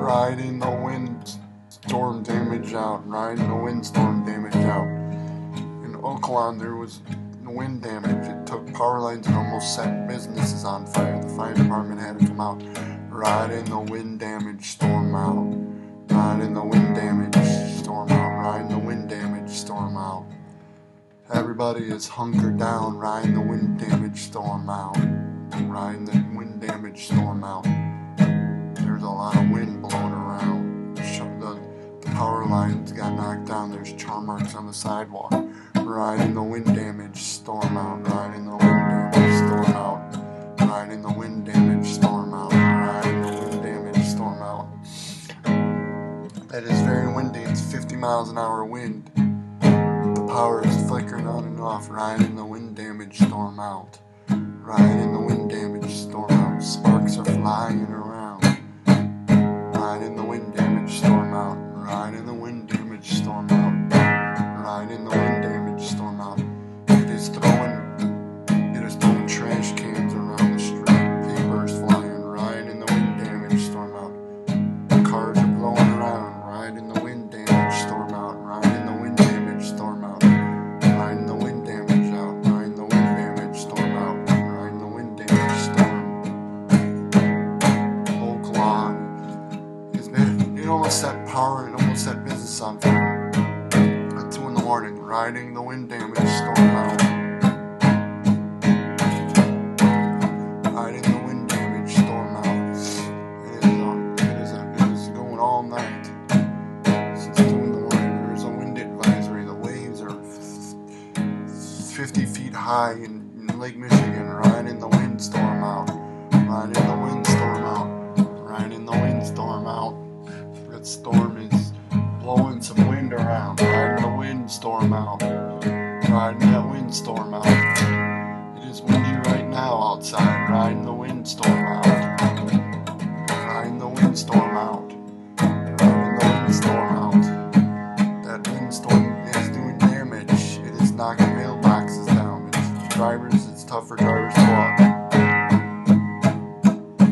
riding the windstorm damage out, riding the windstorm damage out. In Oaklawn, there was wind damage. It took power lines and almost set businesses on fire. The fire department had to come out, riding the wind damage storm out, riding the wind damage storm out, riding the wind damage storm out. Everybody is hunkered down, riding the wind damage storm out, riding the wind damage storm out. There's a lot of wind blowing around. The power lines got knocked down. There's char marks on the sidewalk. Riding the wind damage storm out, riding the wind damage storm out, riding the wind damage storm out, riding the wind damage storm out. It is very windy. It's 50 miles an hour wind. The power is flickering on and off, riding the wind damage storm out, riding the wind damage storm out. Sparks are flying around, riding the wind damage storm out, riding the wind damage storm out, riding the wind damage storm out. It is throwing trash cans around the street, papers flying, riding the wind damage storm out. Cars are blowing around, riding the wind damage storm out, riding the wind damage storm out, riding the wind damage out, riding the wind damage storm out, riding the wind damage storm. Oaklawn is bad. It almost set power, it almost set business on fire. At 2 in the morning, riding the wind damage storm out, riding the wind damage storm out. It is going all night. Since 2 in the morning, there's a wind advisory. The waves are 50 feet high in Lake Michigan. Riding the windstorm out, riding the windstorm out, riding the windstorm out. That storm is blowing some wind around, riding the windstorm out, riding that windstorm out. It is windy right now outside, riding the windstorm out, riding the windstorm out, riding the windstorm out. That windstorm is doing damage. It is knocking mailboxes down. It's tough for drivers to walk.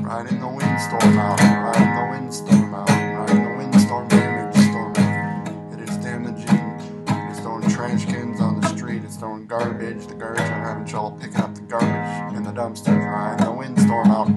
Riding the windstorm out, riding the windstorm out, riding the windstorm damage storm out. It is damaging. It's throwing trash cans on the street. It's throwing garbage. The garbage are having trouble picking up the garbage in the dumpsters. Riding the windstorm out.